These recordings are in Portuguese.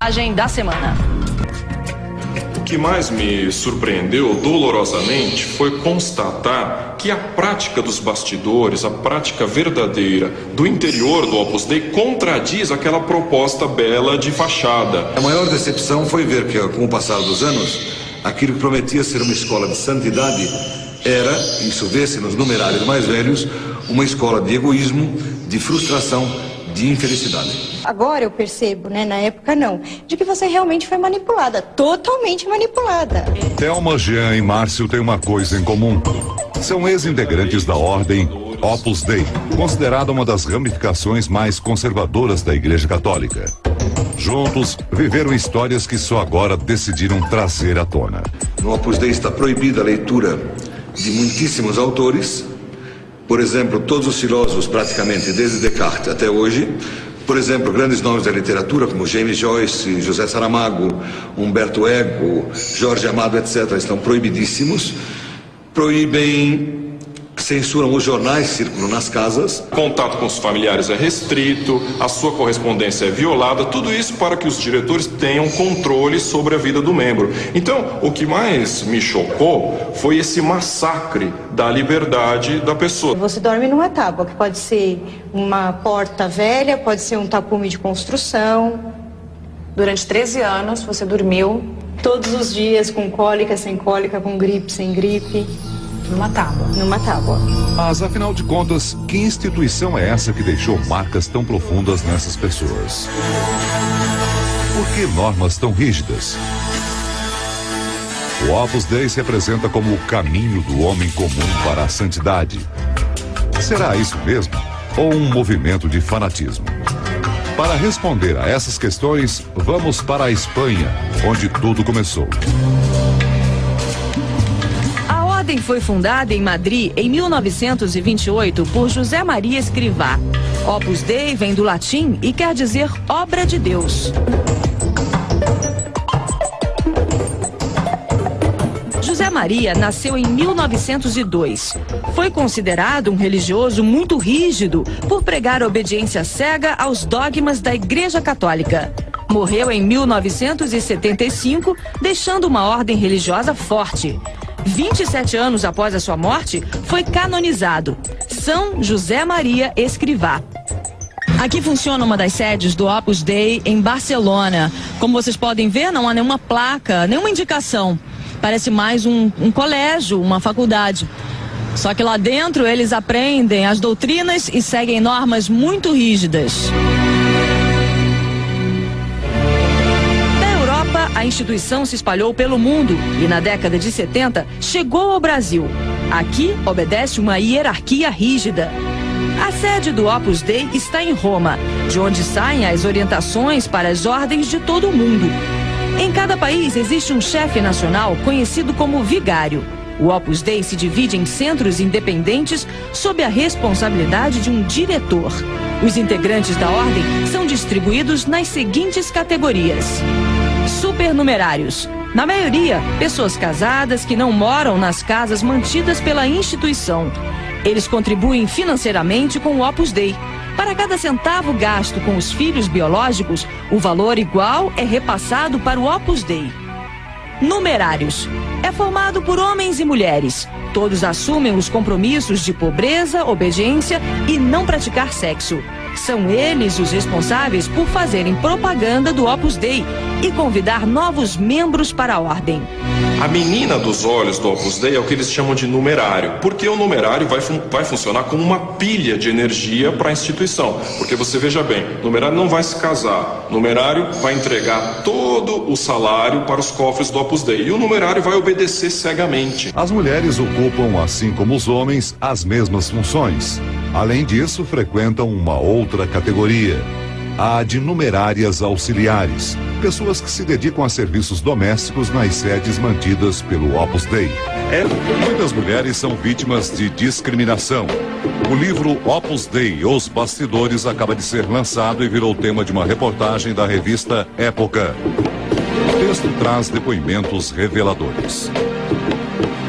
Da semana. O que mais me surpreendeu dolorosamente foi constatar que a prática dos bastidores, a prática verdadeira do interior do Opus Dei contradiz aquela proposta bela de fachada. A maior decepção foi ver que, com o passar dos anos, aquilo que prometia ser uma escola de santidade era, isso vê-se nos numerários mais velhos, uma escola de egoísmo, de frustração, de infelicidade. Agora eu percebo, né, na época não, de que você realmente foi manipulada, totalmente manipulada. Thelma, Jean e Márcio têm uma coisa em comum. São ex-integrantes da ordem Opus Dei, considerada uma das ramificações mais conservadoras da Igreja Católica. Juntos, viveram histórias que só agora decidiram trazer à tona. No Opus Dei está proibida a leitura de muitíssimos autores. Por exemplo, todos os filósofos, praticamente, desde Descartes até hoje. Por exemplo, grandes nomes da literatura, como James Joyce, José Saramago, Humberto Eco, Jorge Amado, etc., estão proibidíssimos. Censuram os jornais, circulam nas casas. Contato com os familiares é restrito, a sua correspondência é violada, tudo isso para que os diretores tenham controle sobre a vida do membro. Então, o que mais me chocou foi esse massacre da liberdade da pessoa. Você dorme numa tábua, que pode ser uma porta velha, pode ser um tapume de construção. Durante 13 anos você dormiu Todos os dias, com cólica, sem cólica, com gripe, sem gripe. numa tábua. Numa tábua. Mas, afinal de contas, que instituição é essa que deixou marcas tão profundas nessas pessoas? Por que normas tão rígidas? O Opus Dei se apresenta como o caminho do homem comum para a santidade. Será isso mesmo? Ou um movimento de fanatismo? Para responder a essas questões, vamos para a Espanha, onde tudo começou. A ordem foi fundada em Madrid em 1928 por José Maria Escrivá. Opus Dei vem do latim e quer dizer obra de Deus. José Maria nasceu em 1902. Foi considerado um religioso muito rígido por pregar obediência cega aos dogmas da Igreja Católica. Morreu em 1975, deixando uma ordem religiosa forte. 27 anos após a sua morte, foi canonizado. São José Maria Escrivá. Aqui funciona uma das sedes do Opus Dei em Barcelona. Como vocês podem ver, não há nenhuma placa, nenhuma indicação. Parece mais um colégio, uma faculdade. Só que lá dentro eles aprendem as doutrinas e seguem normas muito rígidas. Da Europa, a instituição se espalhou pelo mundo e na década de 70 chegou ao Brasil. Aqui obedece uma hierarquia rígida. A sede do Opus Dei está em Roma, de onde saem as orientações para as ordens de todo o mundo. Em cada país existe um chefe nacional conhecido como vigário. O Opus Dei se divide em centros independentes sob a responsabilidade de um diretor. Os integrantes da ordem são distribuídos nas seguintes categorias: supernumerários. Na maioria, pessoas casadas que não moram nas casas mantidas pela instituição. Eles contribuem financeiramente com o Opus Dei. Para cada centavo gasto com os filhos biológicos, o valor igual é repassado para o Opus Dei. Numerários. É formado por homens e mulheres. Todos assumem os compromissos de pobreza, obediência e não praticar sexo. São eles os responsáveis por fazerem propaganda do Opus Dei e convidar novos membros para a ordem. A menina dos olhos do Opus Dei é o que eles chamam de numerário, porque o numerário vai funcionar como uma pilha de energia para a instituição. Porque você veja bem, o numerário não vai se casar, o numerário vai entregar todo o salário para os cofres do Opus Dei e o numerário vai obedecer cegamente. As mulheres ocupam, assim como os homens, as mesmas funções. Além disso, frequentam uma outra categoria, a de numerárias auxiliares, pessoas que se dedicam a serviços domésticos nas sedes mantidas pelo Opus Dei. Muitas mulheres são vítimas de discriminação. O livro Opus Dei, Os Bastidores, acaba de ser lançado e virou tema de uma reportagem da revista Época. O texto traz depoimentos reveladores.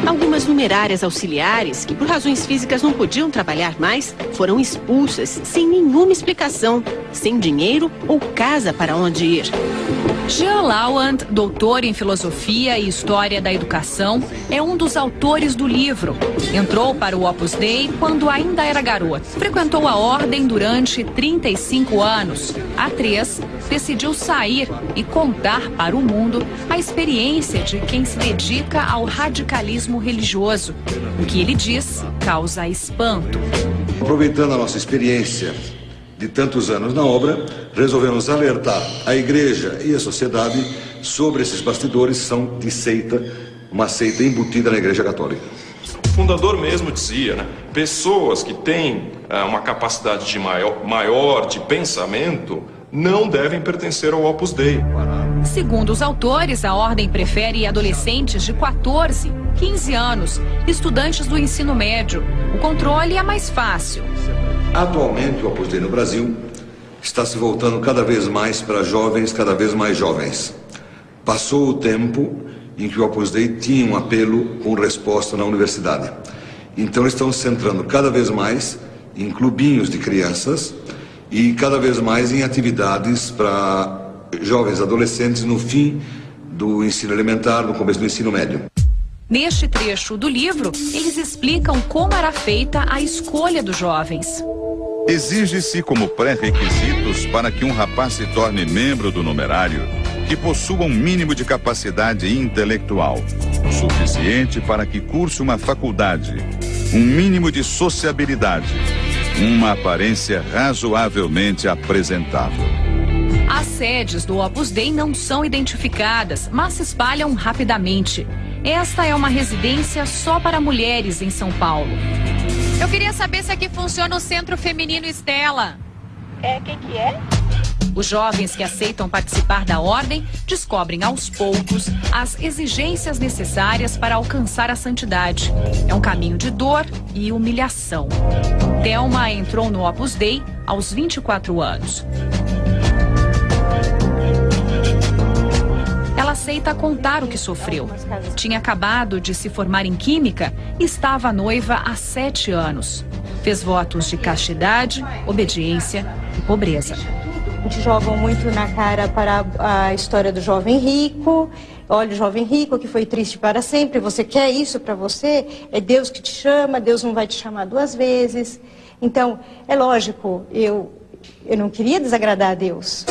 Algumas numerárias auxiliares, que por razões físicas não podiam trabalhar mais, foram expulsas sem nenhuma explicação. sem dinheiro ou casa para onde ir. Jean Lawand, doutor em filosofia e história da educação, é um dos autores do livro. Entrou para o Opus Dei quando ainda era garoto. Frequentou a ordem durante 35 anos. Há 3, decidiu sair e contar para o mundo a experiência de quem se dedica ao radicalismo religioso. O que ele diz causa espanto. Aproveitando a nossa experiência de tantos anos na obra, resolvemos alertar a igreja e a sociedade sobre esses bastidores que são de seita, uma seita embutida na Igreja Católica. O fundador mesmo dizia, né? Pessoas que têm uma capacidade de maior de pensamento não devem pertencer ao Opus Dei. Segundo os autores, a ordem prefere adolescentes de 14, 15 anos, estudantes do ensino médio. O controle é mais fácil. Atualmente, o Opus Dei no Brasil está se voltando cada vez mais para jovens, cada vez mais jovens. Passou o tempo em que o Opus Dei tinha um apelo com resposta na universidade. Então, estão se centrando cada vez mais em clubinhos de crianças e cada vez mais em atividades para jovens adolescentes no fim do ensino elementar, no começo do ensino médio. Neste trecho do livro, eles explicam como era feita a escolha dos jovens. Exige-se como pré-requisitos para que um rapaz se torne membro do numerário que possua um mínimo de capacidade intelectual, o suficiente para que curse uma faculdade, um mínimo de sociabilidade, uma aparência razoavelmente apresentável. As sedes do Opus Dei não são identificadas, mas se espalham rapidamente. Esta é uma residência só para mulheres em São Paulo. Eu queria saber se aqui funciona o Centro Feminino Estela. Quem que é? Os jovens que aceitam participar da ordem descobrem aos poucos as exigências necessárias para alcançar a santidade. É um caminho de dor e humilhação. Thelma entrou no Opus Dei aos 24 anos. Ela aceita contar o que sofreu. Tinha acabado de se formar em Química e estava noiva há 7 anos. Fez votos de castidade, obediência e pobreza. Te jogam muito na cara para a história do jovem rico. Olha, o jovem rico que foi triste para sempre. Você quer isso para você? É Deus que te chama, Deus não vai te chamar 2 vezes. Então, é lógico, eu não queria desagradar a Deus.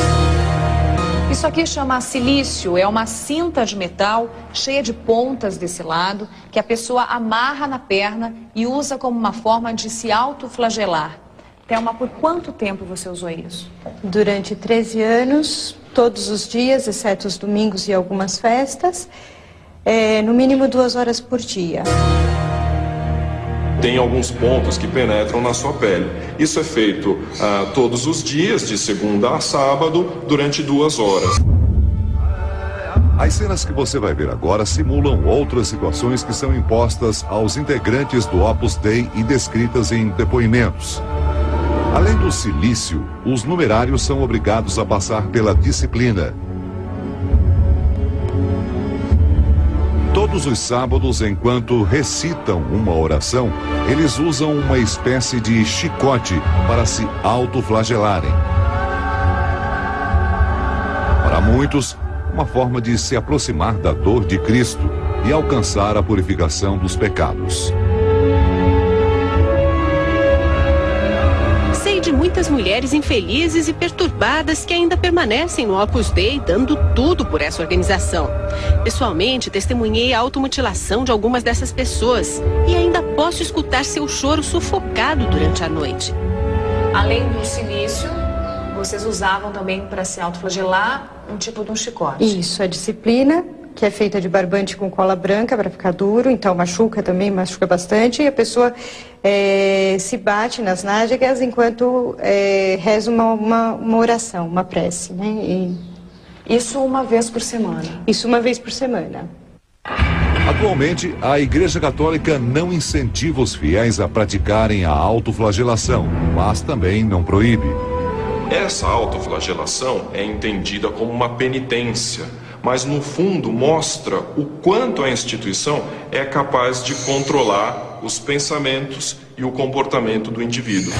Isso aqui chama silício, é uma cinta de metal cheia de pontas desse lado que a pessoa amarra na perna e usa como uma forma de se autoflagelar. Thelma, por quanto tempo você usou isso? Durante 13 anos, todos os dias, exceto os domingos e algumas festas, no mínimo 2 horas por dia. Tem alguns pontos que penetram na sua pele. Isso é feito todos os dias, de segunda a sábado, durante 2 horas. As cenas que você vai ver agora simulam outras situações que são impostas aos integrantes do Opus Dei e descritas em depoimentos. Além do silício, os numerários são obrigados a passar pela disciplina. Todos os sábados, enquanto recitam uma oração, eles usam uma espécie de chicote para se autoflagelarem. Para muitos, uma forma de se aproximar da dor de Cristo e alcançar a purificação dos pecados. Sei de muitas mulheres infelizes e perturbadas que ainda permanecem no Opus Dei, dando tudo por essa organização. Pessoalmente, testemunhei a automutilação de algumas dessas pessoas e ainda posso escutar seu choro sufocado durante a noite. Além do silício, vocês usavam também para se autoflagelar um tipo de um chicote. Isso, a disciplina, que é feita de barbante com cola branca para ficar duro, então machuca também, machuca bastante, e a pessoa se bate nas nádegas enquanto reza uma oração, uma prece, né? Isso uma vez por semana? Isso uma vez por semana. Atualmente, a Igreja Católica não incentiva os fiéis a praticarem a autoflagelação, mas também não proíbe. Essa autoflagelação é entendida como uma penitência, mas no fundo mostra o quanto a instituição é capaz de controlar os pensamentos e o comportamento do indivíduo.